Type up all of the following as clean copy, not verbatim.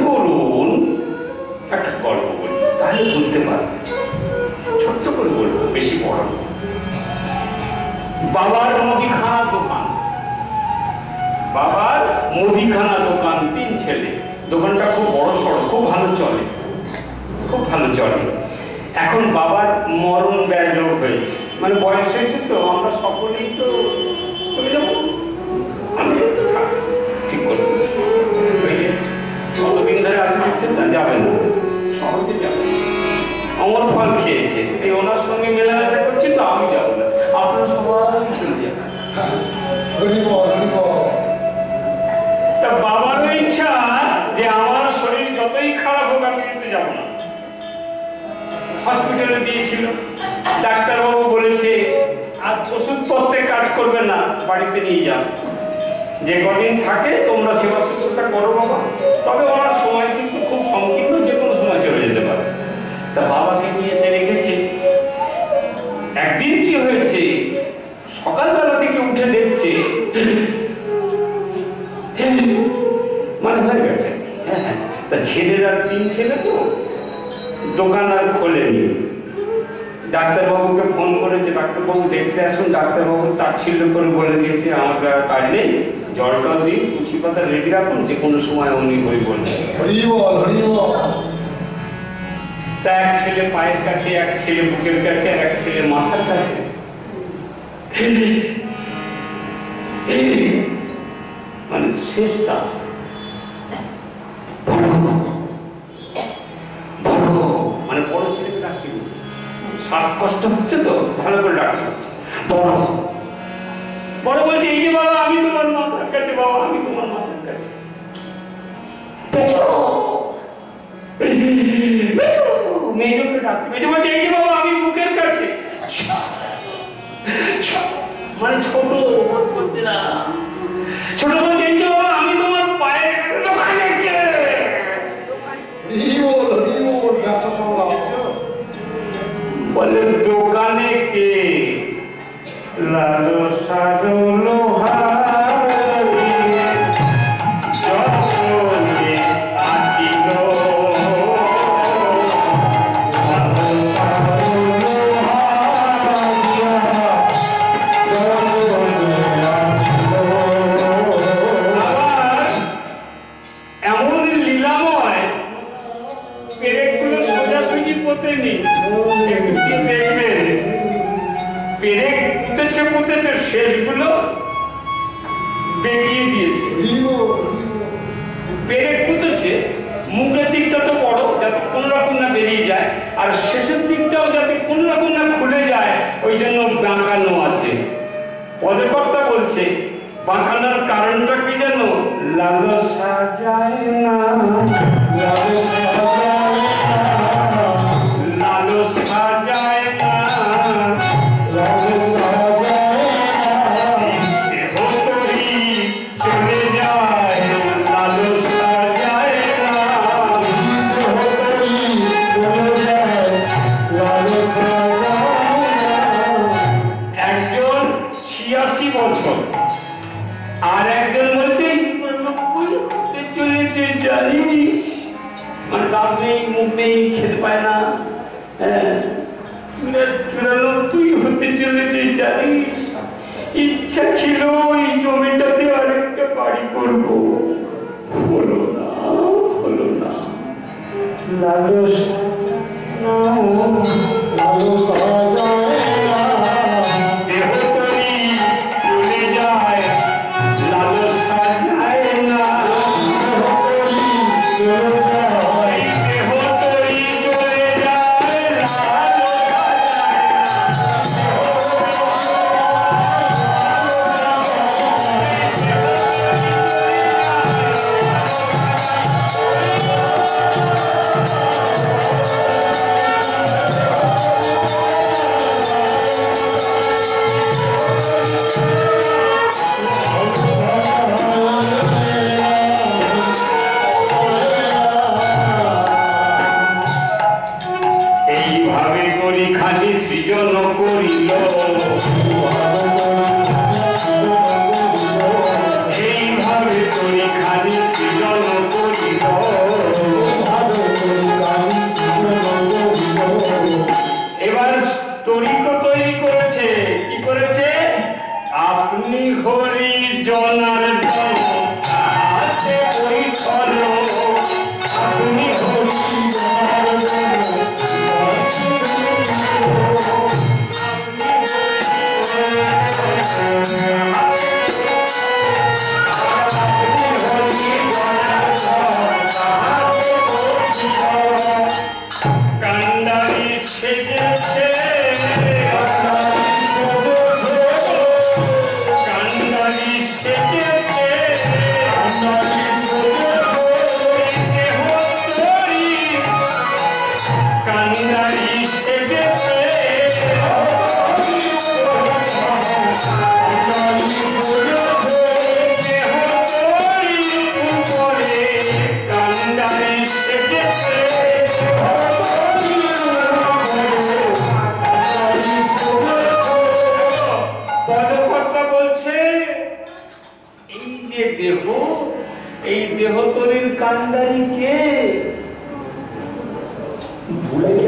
করুন একটা গল্প বলি, তাহলে বুঝতে পারবেন। ছোট্ট করে বলবো, বেশি বড়। বাবার মুদিখানা দোকান, বাবার মুদিখানা দোকান, 3 ছেলে। দোকানটা খুব বড় সড়ো, খুব ভালো চলে, খুব ভালো চলে। এখন বাবার মরণ ব্যাধ হয়েছে, মানে বয়স হয়েছে, তো আমরা সকলেই তো চলে যাবো, আমি তো ঠিক করবো। কতদিন ধরে আছে দেখছেন না, যাবেন না, সহজে যাবেন। অমর ফল খেয়েছে, এই ওনার সঙ্গে মেলামেশা করছি, তো আমি যাবো না, আপনারা সবাই চলে যাবেন। তা বাবারও ইচ্ছা যে আমার শরীর যতই খারাপ হোক আমি কিন্তু যাবো না। হসপিটালে দিয়েছিল, ডাক্তারবাবু বলেছে আর ওষুধপত্রে কাজ করবে না, বাড়িতে নিয়ে যাও, যে কদিন থাকে তোমরা সেবা শুশ্রূষা করো বাবা। তবে ওনার সময় কিন্তু খুব সংকীর্ণ, যে কোনো সময় চলে যেতে পারে। তা বাবাকে নিয়ে এসে রেখেছে। একদিন কি হয়েছে, সকালবেলা থেকে উঠে দেখছে মানে হয়ে গেছে। তা ছেলেরা 3 ছেলে, তো দোকান আর খোলেনি। ডাক্তারবাবুকে ফোন করেছে, ডাক্তারবাবু দেখতে আসুন। ডাক্তারবাবু তাচ্ছিল্য করে বলে দিয়েছে আমার কাজ নেই, জলটা দিন, তুলসী পাতা রেডি রাখুন, যে কোনো সময় উনি বই বলবেন। তা এক ছেলে পায়ের কাছে, এক ছেলে বুকের কাছে, আর এক ছেলে মাথার কাছে। মানে শেষটা মানে বড় ছেলেকে ডাকছি, শ্বাসকষ্ট হচ্ছে, তো ভালো করে ডাকতে হচ্ছে। বড় বলছে, এই যে বাবা আমি তোমার মাথার কাছে, বাবা আমি তোমার মাথার কাছে। মেজোকে ডাকছে, মেজো বলছে, এই যে বাবা আমি বুকের কাছে। মানে ছোট বলছে না, ছোট বলছে, এই যে বাবা আমি তোমার পায়ের কাছে। দোকানে কে? বলে দোকানে কে? লালো সাজো লোহা শেষগুলো বেরিয়ে দিয়েছে। পেরেক পুঁতেছে, মুখের দিকটা তো বড়, যাতে কোন রকম না বেরিয়ে যায়, আর শেষের দিকটাও যাতে কোন রকম না খুলে যায়, ওই জন্য বাঁকানো আছে। পদকর্তা বলছে বাঁকানোর কারণটা কি জানো? লালসা যায় না, লালসা যায় না, আর একজন বলছে 90 হতে চলেছে জানিস, মানে দাঁত নেই, মুখ নেই, খেতে পায় না, 94 হতে চলেছে জানিস। ইচ্ছা ছিল এই জমিটাতে আরেকটা বাড়ি করবো, হলো না, হলো না। লালসা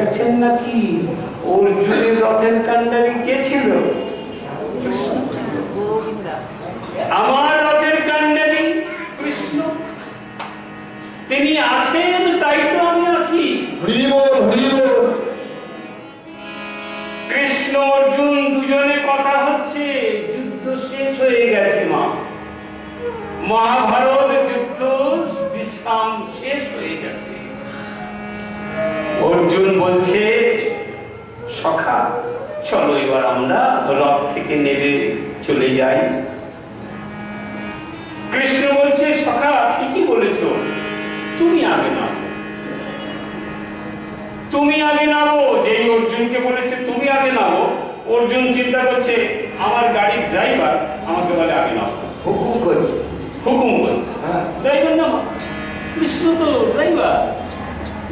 গেছেন নাকি? অর্জুনের রথের কান্ডারি কে ছিল? আমার রথের কান্ডারি কৃষ্ণ। তিনি আছেন, তাই তো আমি আছি। কৃষ্ণ অর্জুন দুজনে কথা হচ্ছে, যুদ্ধ শেষ হয়ে গেছে। মহাভারত যুদ্ধ বিশ্রাম শেষ হয়ে গেছে। অর্জুন বলছে, সখা চলো এবার আমরা রথ থেকে নেমে চলে যাই। কৃষ্ণ বলছে, সখা ঠিকই বলেছো, তুমি আগে নামো, তুমি আগে নামো। যেই অর্জুনকে বলেছে তুমি আগে নামো, অর্জুন চিন্তা করছে আমার গাড়ির ড্রাইভার আমাকে বলে আগে নামো, হুকুম করছে, ড্রাইভার নামো। কৃষ্ণ তো ড্রাইভার,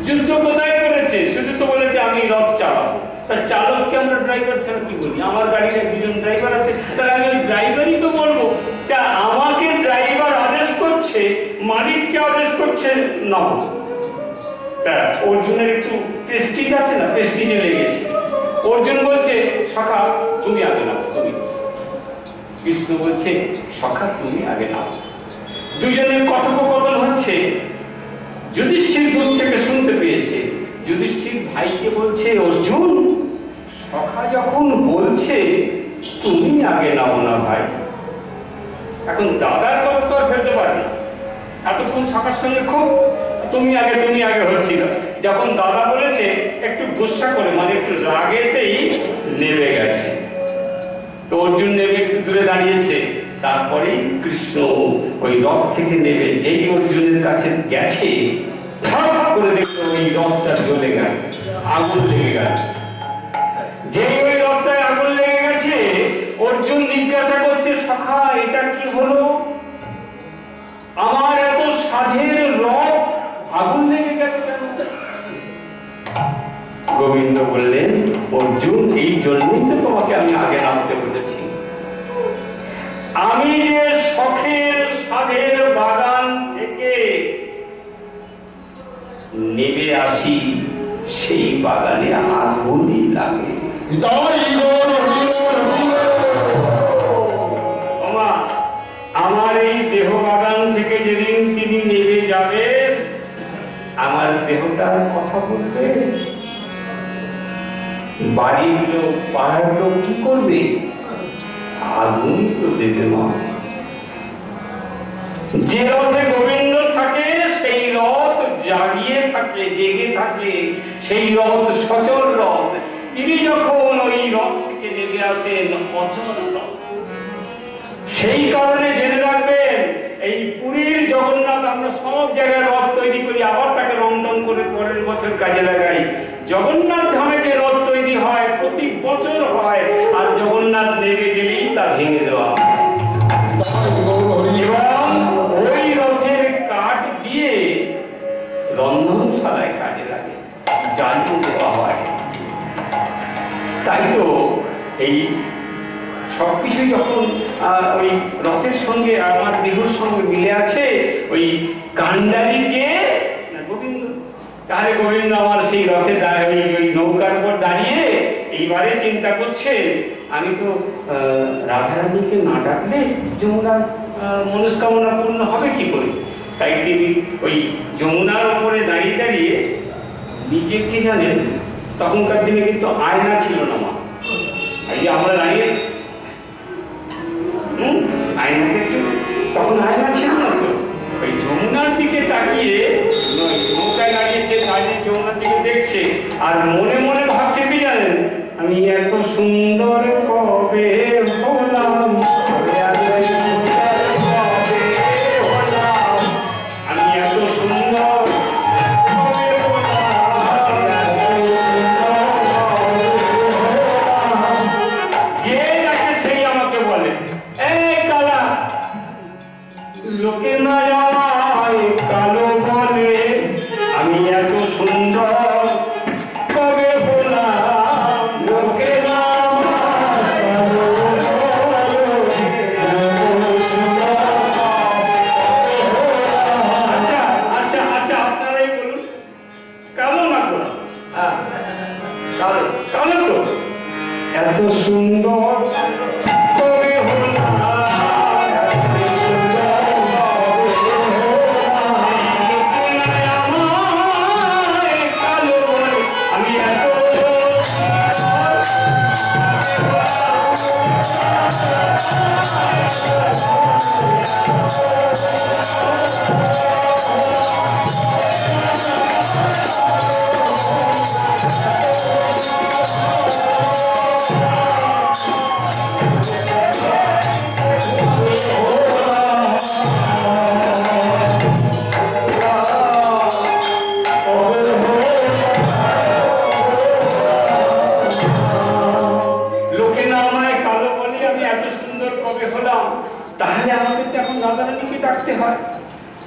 যুদ্ধ কোথায় করেছে? শুধু তো বলেছে আমি রথ চালাবো। তার চালককে আমরা ড্রাইভার ছাড়া কি বলি? আমার গাড়িতে দুজন ড্রাইভার আছে, তাহলে আমি ওই ড্রাইভারই তো বলবো। আমাকে ড্রাইভার আদেশ করছে, মালিককে আদেশ করছে না। অর্জুনের একটু প্রেস্টিজ আছে না, প্রেস্টিজে লেগেছে। অর্জুন বলছে, সখা তুমি আগে নাও, তুমি। কৃষ্ণ বলছে, সখা তুমি আগে নাও। দুজনের কথোপকথন হচ্ছে। যুধিষ্ঠির দূর থেকে শুনতে পেয়েছে। যুধিষ্ঠির ভাইকে বলছে, অর্জুন সখা যখন বলছে তুমি আগে নাও না ভাই। এখন দাদার কথা তো আর ফেলতে পারে না। এতক্ষণ সখার সঙ্গে খুব তুমি আগে হচ্ছিল। যখন দাদা বলেছে একটু গুসা করে, মানে একটু রাগেতেই নেমে গেছে। তো অর্জুন নেমে একটু দূরে দাঁড়িয়েছে। তারপরেই কৃষ্ণ ওই রথ থেকে নেমে যেই অর্জুনের কাছে গেছে, ঠাপ করে দেখলো ওই রথটা জ্বলে গেল, আগুন লেগে গেল। যেই ওই রথটায় আগুন লেগে গেছে, অর্জুন জিজ্ঞাসা করছে, সখা এটা কি হলো? আমার এত সাধের রথ আগুন লেগে গেল কেন? গোবিন্দ বললেন, অর্জুন এই জন্যই তো তোমাকে আমি আগে নামতে বলেছি। আমি যে শখের সাধের বাগান থেকে নেমে আসি, সেই বাগানে আগুনই লাগে। আমার এই দেহ বাগান থেকে যেদিন তিনি নেমে যাবেন, আমার দেহটার কথা বলবে, বাড়ির লোক পাড়ার লোক কি করবে? আগুনই তো দেবে। মা, যে রথে গোবিন্দ থাকে সেই রথ জাগিয়ে থাকে, জেগে থাকে, সেই রথ সচল রথ। তিনি যখন ওই রথ থেকে নেমে আসেন, অচল রথ। সেই কারণে জেনে রাখবেন, এই পুরীর জগন্নাথ আমরা সব জায়গায় রথ তৈরি করি, আবার তাকে রং টং করে পরের বছর কাজে লাগাই। জগন্নাথ ধামে যে রথ তৈরি হয় প্রতি বছর হয়, আর জগন্নাথ নেমে গেলেই তা ভেঙে দেওয়া হয়। এবং ওই রথের কাঠ দিয়ে রন্ধনশালায় কাজে লাগে, জ্বালিয়ে দেওয়া হয়। তাই তো এই সবকিছু যখন ওই রথের সঙ্গে আমার দেহর সঙ্গে মিলে আছে, ওই কান্ডারিকে গোবিন্দ। তাহলে গোবিন্দ আমার সেই রথে ওই নৌকার উপর দাঁড়িয়ে এইবারে চিন্তা করছেন, আমি তো রাধারানীকে না ডাকলে যমুনার মনস্কামনা পূর্ণ হবে কি করে। তাই তিনি ওই যমুনার উপরে দাঁড়িয়ে দাঁড়িয়ে নিজেকে, জানেন তখনকার দিনে কিন্তু আয়না ছিল না। মা, এই যে আমরা দাঁড়িয়ে তখন আয়না ছিল না, তো ওই যমুনার দিকে তাকিয়ে নৌকায় দাঁড়িয়েছে, দাঁড়িয়ে যমুনার দিকে দেখছে, আর মনে মনে ভাবছে কি জানেন, আমি এত সুন্দর কবে হলাম, আমি এত সুন্দর লোকে না জানায় কালো বলে, আমি এত সুন্দর কবে হলাম, লোকে না আচ্ছা, আপনারাই বলুন কেমন না করলাম। কালো তো এত সুন্দর তবে হলো না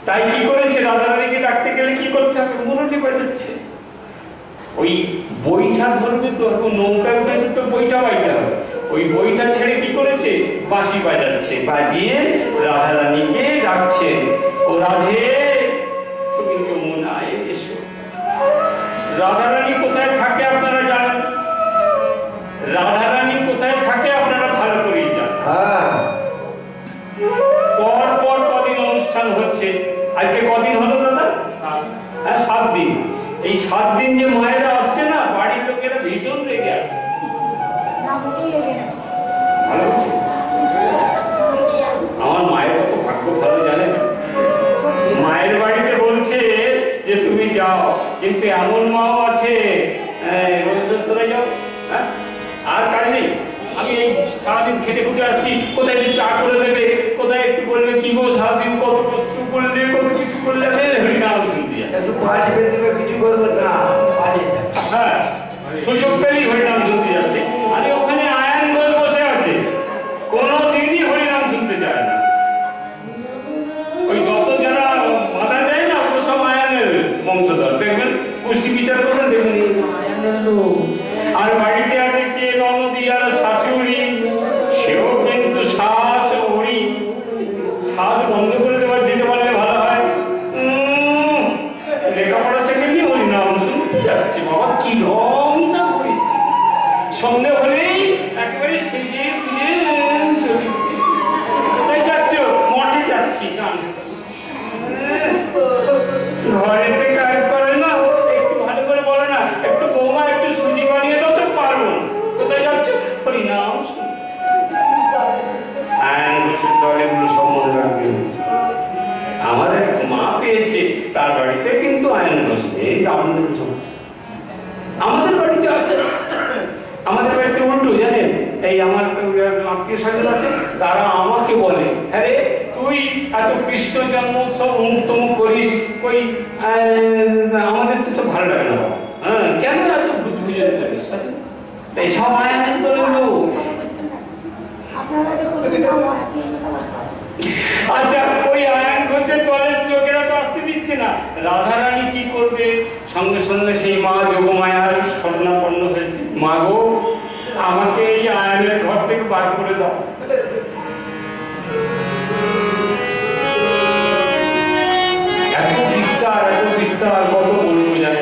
তাই কি করেছে রাধারানীকে ডাকতে গেলে কি করতে হবে মুরলি বাজাচ্ছে ওই বইটা ধরবে তো এখন নৌকায় উঠেছে তো বইটা বাইতে হবে ওই বইটা ছেড়ে কি করেছে বাঁশি বাজাচ্ছে বাজিয়ে রাধারানীকে ডাকছে ও রাধে তুমি যমুনায় এসো রাধারানী কোথায় থাকে আপনারা জানেন রাধারানী কোথায় থাকে আপনারা ভালো করেই জানেন পর পর কদিন অনুষ্ঠান হচ্ছে আজকে কদিন হলো দাদা হ্যাঁ 7 দিন এই 7 দিন যে মায়েরা আসছে না বাড়ির লোকেরা ভীষণ রেগে আছে ভালো হচ্ছে আমার মায়ের কত ভাগ্য ভালো জানেন মায়ের বাড়িতে বলছে যে তুমি যাও কিন্তু এমন মাও আছে রোজ করে যাও হ্যাঁ আর কাজ নেই আমি এই সারাদিন খেটে খুঁটে আসছি কোথায় একটু চা করে দেবে কোথায় একটু বলবে কি গো সারাদিন কত কষ্ট করলে কত কিছু করলে হরিনাম শুনতে কিছু করবো না হ্যাঁ সুযোগ পেলেই হরিনাম শুনতে যাচ্ছে আরে ওখানে আয়ান বসে আছে কোনোদিনই হরিনাম শুনতে চায় না ওই যত যারা বাধা দেয় না ওগুলো সব আয়ানের বংশধর দেখবেন পুষ্টি বিচার করবেন দেখবেন আয়ানের লোক আর বাড়িতে আছে কে ননদি আর শাশুড়ি সেও কিন্তু শ্বাস হরি শ্বাস বন্ধ করে দিতে পারলে ভালো হয় লেখাপড়া শেখেনি হরি নাম শুনতে যাচ্ছে বাবা কি রং না হয়েছে সন্ধ্যে হলেই একেবারে সেজে বুঝে চলেছে কোথায় যাচ্ছ মঠে যাচ্ছি গান ঘরেতে কাজ করে না একটু ভালো করে বলে না একটু বৌমা একটু সুজি বানিয়ে দাও তো পারবো না কোথায় যাচ্ছ হরিনাম এগুলো সব মনে রাখবেন আমার এক মা পেয়েছে তার বাড়িতে কিন্তু আয়ন বসে আমাদের বাড়িতে আছে আমাদের বাড়িতে উল্টো জানেন এই আমার আত্মীয় স্বজন আছে তারা আমাকে বলে আরে তুই এত কৃষ্ণ জন্মোৎসব অমুক তমুক করিস কই আমাদের তো সব ভালো লাগে না হ্যাঁ কেন এত ভূত ভুজে করিস তাই সব আয়নের তোলেন লোক আচ্ছা ওই আয়ন ঘোষের দলের লোকেরা তো আসতে দিচ্ছে না রাধারানী কি করবে সঙ্গে সঙ্গে সেই মা যোগমায়ার স্বর্ণাপন্ন হয়েছে মা গো আমাকে এই আয়নের ঘর থেকে বার করে দাও এত বিস্তার কত বলবো জানে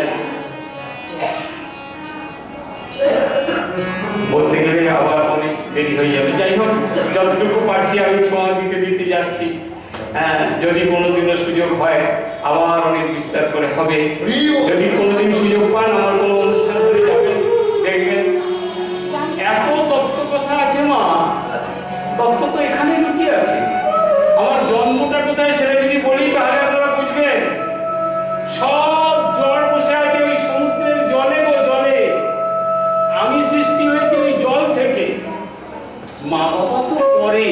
বলতে গেলে আবার অনেক দেরি হয়ে যাবে যাই হোক যতটুকু পারছি আমি ছোঁয়া দিতে যাচ্ছি হ্যাঁ যদি কোনোদিনও সুযোগ হয় আবার অনেক বিস্তার করে হবে যদি কোনোদিন সুযোগ পান আমার কোনো অনুষ্ঠান করে যাবেন দেখবেন এত তত্ত্ব কথা আছে মা তত্ত্ব তো এখানে লুকিয়ে আছে আমার জন্মটা কোথায় সেটা যদি বলি তাহলে আপনারা বুঝবেন সব জ্বর বসে আছে ওই সমুদ্রের জলে গো জলে আমি সৃষ্টি হয়েছে ওই জল থেকে মা বাবা তো পরে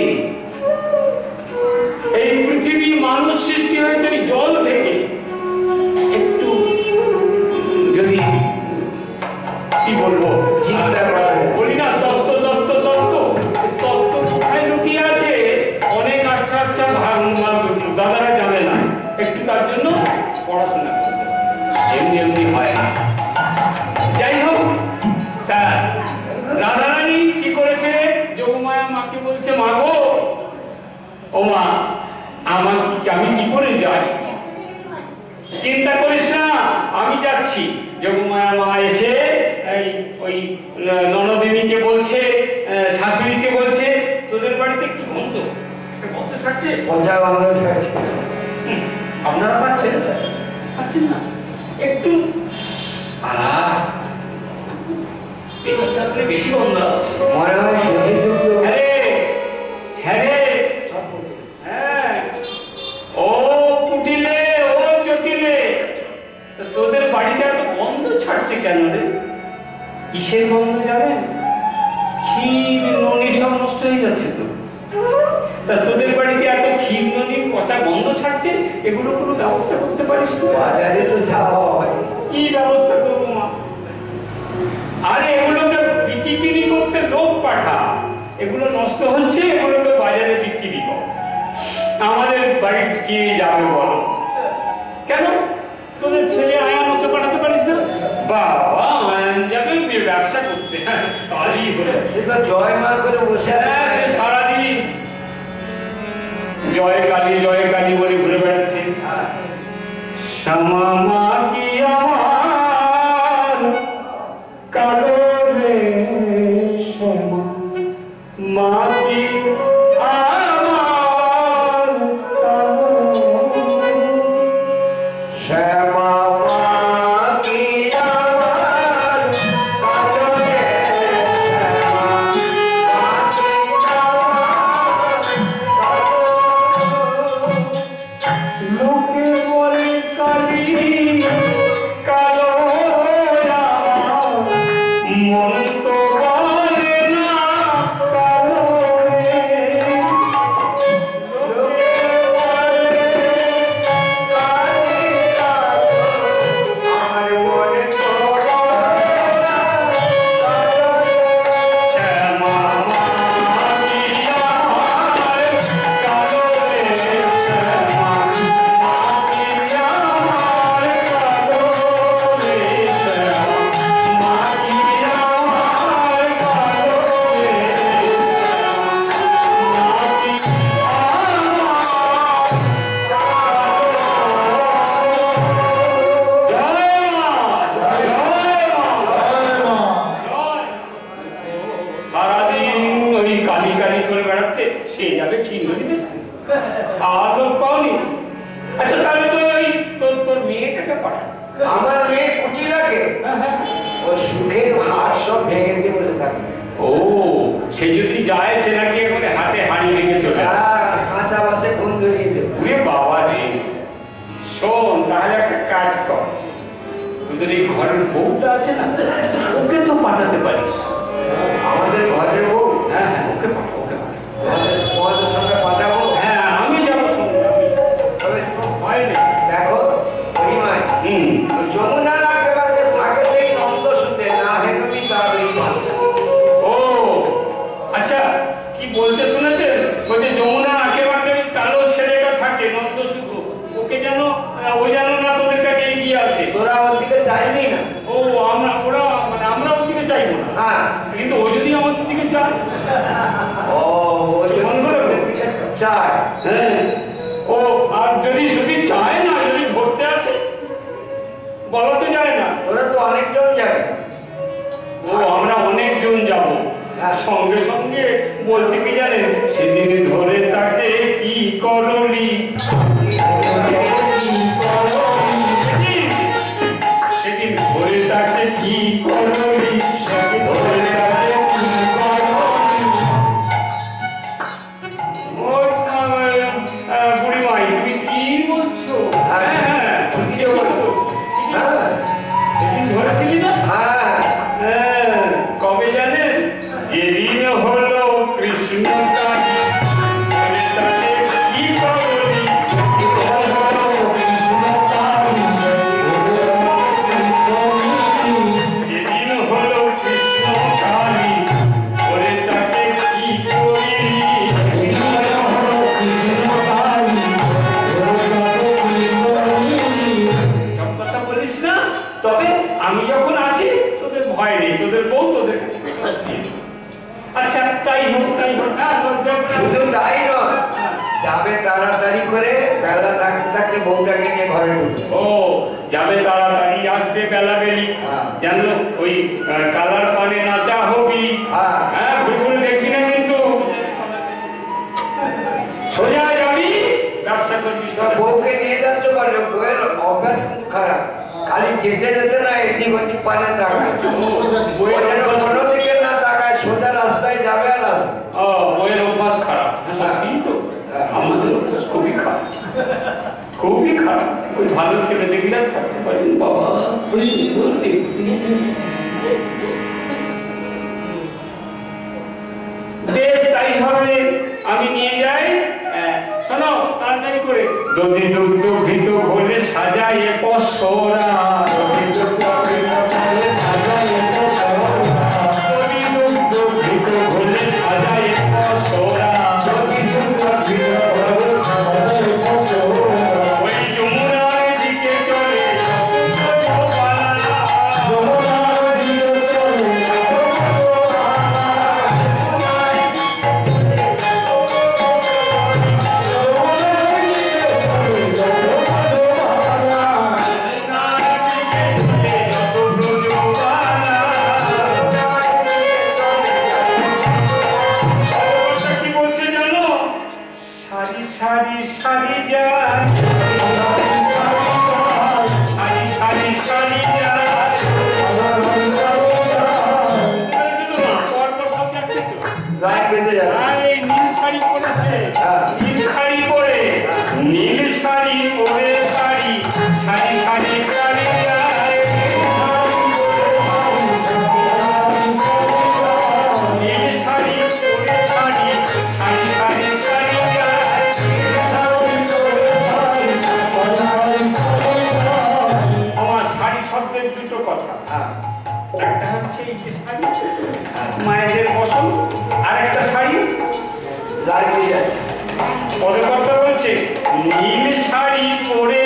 এই পৃথিবী মানুষ সৃষ্টি হয়েছে ওই জল থেকে একটু যদি কি বলবো বলি না তত্ত্ব তত্ত্ব তত্ত্ব তত্ত্ব কোথায় লুকিয়ে আছে অনেক আচ্ছা আচ্ছা দাদারা জানে না একটু তার জন্য পড়াশোনা করতে এমনি এমনি হয় না যাই হোক তা রাধারানী কি করেছে যোগমায়া মাকে বলছে মা গো ও মা আমি কি করে যাই চিন্তা করিস না আমি যাচ্ছি যোগমায়া মা এসে তাই ওই ননদিনীকে বলছে, শাশুড়িকে বলছে, তোদের বাড়িতে কি গন্ধ গন্ধ ছাড়ছে, পচা গন্ধ ছাড়ছে। আপনারা পাচ্ছেন পাচ্ছেন না? একটু বেশি থাকলে বেশি গন্ধ আসছে, মনে হয় সত্যি দুঃখ। হ্যাঁ, ও কুটিলে, ও জটিলে, তোদের বাড়িতে এত গন্ধ ছাড়ছে কেন রে? কিসের গন্ধ জানেন? ক্ষীর ননি সব নষ্ট হয়ে যাচ্ছে তো। তা তোদের বাড়িতে এত ক্ষীর ননি পচা গন্ধ ছাড়ছে, এগুলো কোনো ব্যবস্থা করতে পারিস না? বাজারে তো যাওয়া হয়, কি ব্যবস্থা করবো মা? আরে এগুলোকে বিক্রি করতে লোক পাঠা, এগুলো নষ্ট হচ্ছে, এগুলোকে বাজারে বিক্রি কর। আমাদের বাড়ির কে যাবে বলো? কেন তোদের ছেলে আয়ান ওকে পাঠাতে পারিস না? বাবা আয়ান যাবে ব্যবসা করতে, তাহলেই হলো। সে তো জয় মা করে বসে আছে, সে সারাদিন জয় কালী বলে ঘুরে বেড়াচ্ছে। শ্যামা মা কি আমার কালো রে, শ্যামা মা কি আমার কালো, শ্যামা মা কি আমার কালো রে, শ্যামা মা কি আমার কালো। লোকে বলে কালী কালো, মন তো বলে না কালো রে। লোকে বলে কালী কালো, আমার মনে তো বলে না কালো রে। শ্যামা মা কি আমার কালো রে, শ্যামা মা কি আমার কালো রে, শ্যামা মা কি আমার কালো রে, সারাদিন ওই কালি কালি করে বেড়াচ্ছে, সে যাবে খিন্দরি বেচতে, আর লোক পাওনি। আচ্ছা তাহলে তো ওই তোর মেয়েটাকে পাঠা। আমার মেয়ে কুটিলাকে ও সুখের হাট সব ভেঙে দিয়ে বসে থাকে। ও সে যদি যায়, সে নাকি একবারে হাতে হাড়ি রেখে চলে আসে। কাঁচা বাসে ফোন ধরিয়ে দেবে। ওরে বাবা রে, শোন তাহলে একটা কাজ কর, তোদের এই ঘরের বউটা আছে না, ওকে তো পাঠাতে পারিস। আমাদের ঘরের বউ, হ্যাঁ ওকে পাঠা, ওকে পাঠা। তোমাদের সঙ্গে পাঠাবো। হ্যাঁ আমি যাবো সঙ্গে, আমি তবে হয় না। দেখো পরিমাণ যমুনার আশেপাশে থাকে সেই নন্দসুতে, না হেনবি তার ওই পাল। ও আচ্ছা, কি বলছে শুনেছেন? বলছে যমুনা আঁকেবাঁকে ওই কালো ছেলেটা থাকে নন্দসূত্র, ওকে যেন ওই যেন না তোদের কাছে এগিয়ে আসে। তোরা ওর দিকে চাইবি না। ও ওরা মানে আমরা ওর দিকে চাইবো না, হ্যাঁ, কিন্তু ও যদি আমাদের দিকে চায়। ও যদি ওর দিকে চায়, হ্যাঁ, ও আর যদি শুধু চায় না, যদি ধরতে আসে, বলা তো যায় না। ওরা তো অনেকজন যাবে। ও আমরা অনেকজন যাব, সঙ্গে সঙ্গে বলছে কি জানেন, সেদিন ধরে তাকে কি করলি, সেদিন ধরে তাকে কি করলি, সেদিন ধরে তাকে কি করলি। বুড়িমাই তুমি কি বলছো? হ্যাঁ কি বলছো? হ্যাঁ সেদিন ধরেছিলি না? হ্যাঁ, কবে জানেন? যেদিন হলো কৃষ্ণ কালী, ধরে তাকে কি করলি, যেদিন হলো কৃষ্ণ কালী, যেদিন হলো কৃষ্ণ কালী, ধরে তাকে কি করলি, যেদিন হলো কৃষ্ণ কালী, সব কথা বলিস না। তবে আমি যখন আছি তোদের ভয় নেই, তোদের বউ তোদের কাছে। আচ্ছা তাই হোক, তাই হোক। শুধু তাই নয়, যাবে তাড়াতাড়ি করে, বেলা থাকতে থাকতে বউটাকে নিয়ে ঘরে ঢুকবে। ও যাবে তাড়াতাড়ি, আসবে বেলা বেলি, জানলো ওই কালার পানে নাচা হবি। হ্যাঁ, ভুল দেখবি না কিন্তু, সোজা যাবি, ব্যবসা করবি। বউকে নিয়ে যাচ্ছ বলে, বউয়ের অভ্যাস কিন্তু খারাপ, খালি যেতে যেতে না এদিক ওদিক পানে তাকায়, কোনো দিকে না তাকায়, সোজা রাস্তায় যাবে আর আসবে। ও বইয়ের অভ্যাস খারাপ, সত্যি তো, আমাদের অভ্যাস খুবই খারাপ, খুবই খারাপ। ওই ভালো ছেলে দেখলে থাকতে পারেন বাবা। বেশ তাই হবে, আমি নিয়ে যাই। শোনো তাড়াতাড়ি করে, দধি দুগ্ধ ঘৃত ঘোলে সাজায় পসরা, দধি দুগ্ধ ঘৃত ঘোলে সাজায় পসরা, দধি দুগ্ধ ঘৃত ঘোলে সাজায় পসরা, দধি দুগ্ধ ঘৃত ঘোলে সাজায় পসরা। ওই যমুনার দিকে চলে গোপালা, যমুনার দিকে চলে সারি সারি যায়, সারি সারি সারি যায়, পরপর সব যাচ্ছে তো, লাইন বেঁধে যাবে। এই নীল শাড়ি পরেছে, নীল শাড়ি পরে, নীল শাড়ি পরে শাড়ি, সারি সারি সারি যায়, নীল শাড়ি পরে শাড়ি, সারি সারি সারি যায়। আমার শাড়ি শব্দের দুটো কথা, একটা হচ্ছে এই যে শাড়ি মায়েদের পছন্দ, আর একটা শাড়ি লাইন বেঁধে যাবে। পদকর্তা বলছে নীল শাড়ি পরে